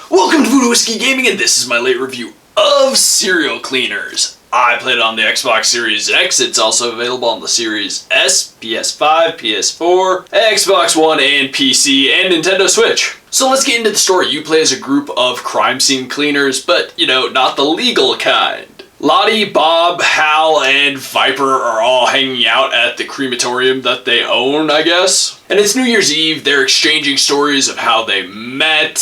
Welcome to Voodoo Whiskey Gaming, and this is my late review of Serial Cleaners. I played it on the Xbox Series X. It's also available on the Series S, PS5, PS4, Xbox One, and PC, and Nintendo Switch. So let's get into the story. You play as a group of crime scene cleaners, but, not the legal kind. Lottie, Bob, Hal, and Viper are all hanging out at the crematorium that they own, I guess. And it's New Year's Eve. They're exchanging stories of how they met,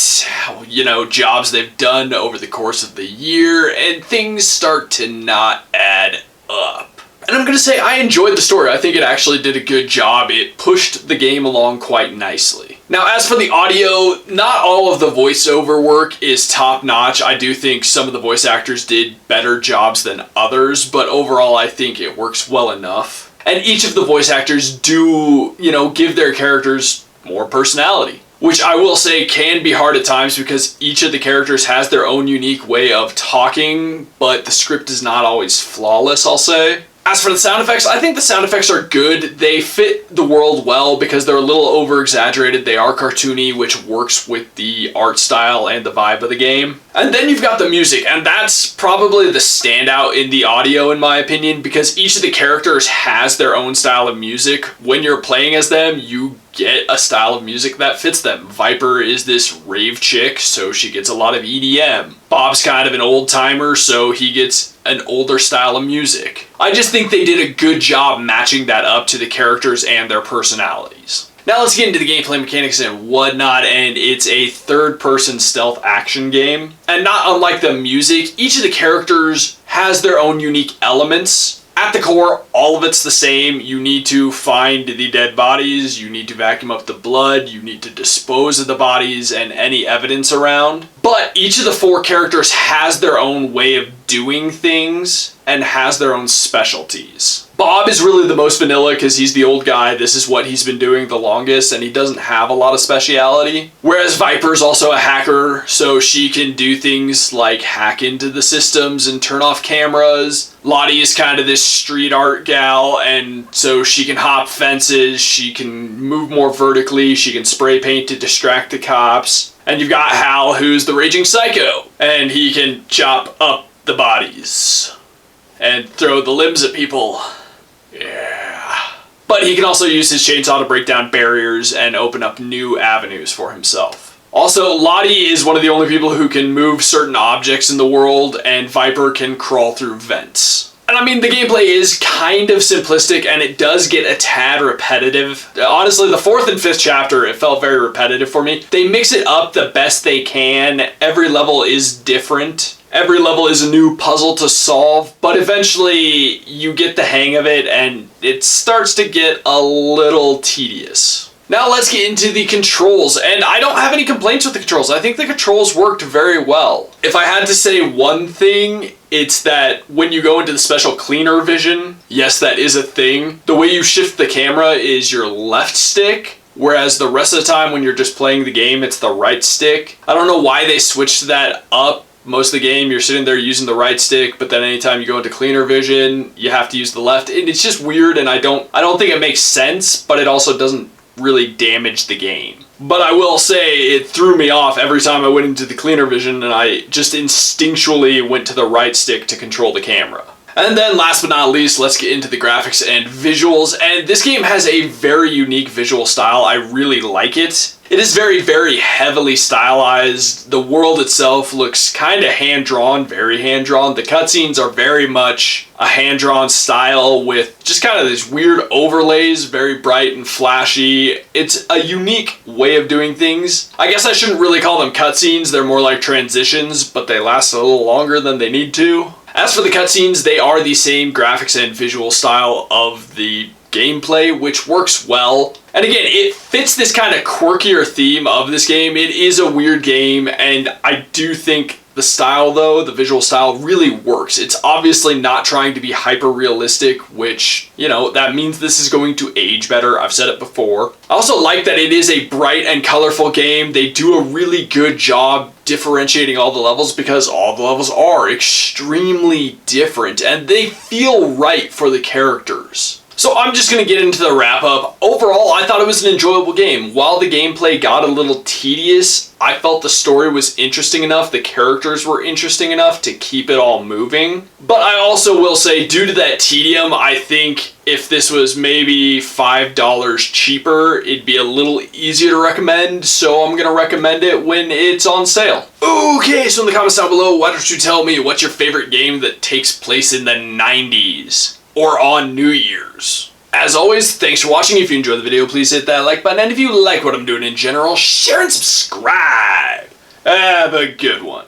jobs they've done over the course of the year, and things start to not add up. And I'm gonna say I enjoyed the story. I think it actually did a good job. It pushed the game along quite nicely. Now, as for the audio, not all of the voiceover work is top-notch. I do think some of the voice actors did better jobs than others, but overall I think it works well enough. And each of the voice actors do, give their characters more personality, which I will say can be hard at times because each of the characters has their own unique way of talking, but the script is not always flawless, I'll say. As for the sound effects, I think the sound effects are good. They fit the world well because they're a little over-exaggerated. They are cartoony, which works with the art style and the vibe of the game. And then you've got the music, and that's probably the standout in the audio, in my opinion, because each of the characters has their own style of music. When you're playing as them, you get a style of music that fits them. Viper is this rave chick, so she gets a lot of EDM. Bob's kind of an old-timer, so he gets an older style of music. I just think they did a good job matching that up to the characters and their personalities. Now let's get into the gameplay mechanics and whatnot, and it's a third-person stealth action game. And not unlike the music, each of the characters has their own unique elements. At the core, all of it's the same. You need to find the dead bodies, you need to vacuum up the blood, you need to dispose of the bodies and any evidence around. But each of the four characters has their own way of doing things and has their own specialties. Bob is really the most vanilla because he's the old guy. This is what he's been doing the longest, and he doesn't have a lot of speciality. Whereas Viper's also a hacker, so she can do things like hack into the systems and turn off cameras. Lottie is kind of this street art gal, and so she can hop fences, she can move more vertically, she can spray paint to distract the cops. And you've got Hal, who's the raging psycho, and he can chop up the bodies and throw the limbs at people. Yeah. But he can also use his chainsaw to break down barriers and open up new avenues for himself. Also, Lottie is one of the only people who can move certain objects in the world, and Viper can crawl through vents. And I mean, the gameplay is kind of simplistic, and it does get a tad repetitive. Honestly, the 4th and 5th chapter, it felt very repetitive for me. They mix it up the best they can. Every level is different. Every level is a new puzzle to solve, but eventually you get the hang of it, and it starts to get a little tedious. Now let's get into the controls, and I don't have any complaints with the controls. I think the controls worked very well. If I had to say one thing, it's that when you go into the special cleaner vision, yes, that is a thing. The way you shift the camera is your left stick, whereas the rest of the time when you're just playing the game, it's the right stick. I don't know why they switched that up. Most of the game, you're sitting there using the right stick, but then anytime you go into cleaner vision, you have to use the left. And it's just weird, and I don't think it makes sense, but it also doesn't really damage the game. But I will say it threw me off every time I went into the cleaner vision, and I just instinctually went to the right stick to control the camera. And then last but not least, let's get into the graphics and visuals. And this game has a very unique visual style. I really like it. It is very, very heavily stylized. The world itself looks kind of hand-drawn, very hand-drawn. The cutscenes are very much a hand-drawn style with just kind of these weird overlays, very bright and flashy. It's a unique way of doing things. I guess I shouldn't really call them cutscenes. They're more like transitions, but they last a little longer than they need to. As for the cutscenes, they are the same graphics and visual style of the gameplay, which works well. And again, it fits this kind of quirkier theme of this game. It is a weird game, and I do think the style, though, the visual style, really works. It's obviously not trying to be hyper-realistic, which, that means this is going to age better. I've said it before. I also like that it is a bright and colorful game. They do a really good job differentiating all the levels because all the levels are extremely different, and they feel right for the characters. So I'm just going to get into the wrap up. Overall, I thought it was an enjoyable game. While the gameplay got a little tedious, I felt the story was interesting enough, the characters were interesting enough to keep it all moving. But I also will say, due to that tedium, I think if this was maybe $5 cheaper, it'd be a little easier to recommend, so I'm going to recommend it when it's on sale. Okay, so in the comments down below, why don't you tell me what's your favorite game that takes place in the 90s? Or on New Year's. As always, thanks for watching. If you enjoyed the video, please hit that like button. And if you like what I'm doing in general, share and subscribe. Have a good one.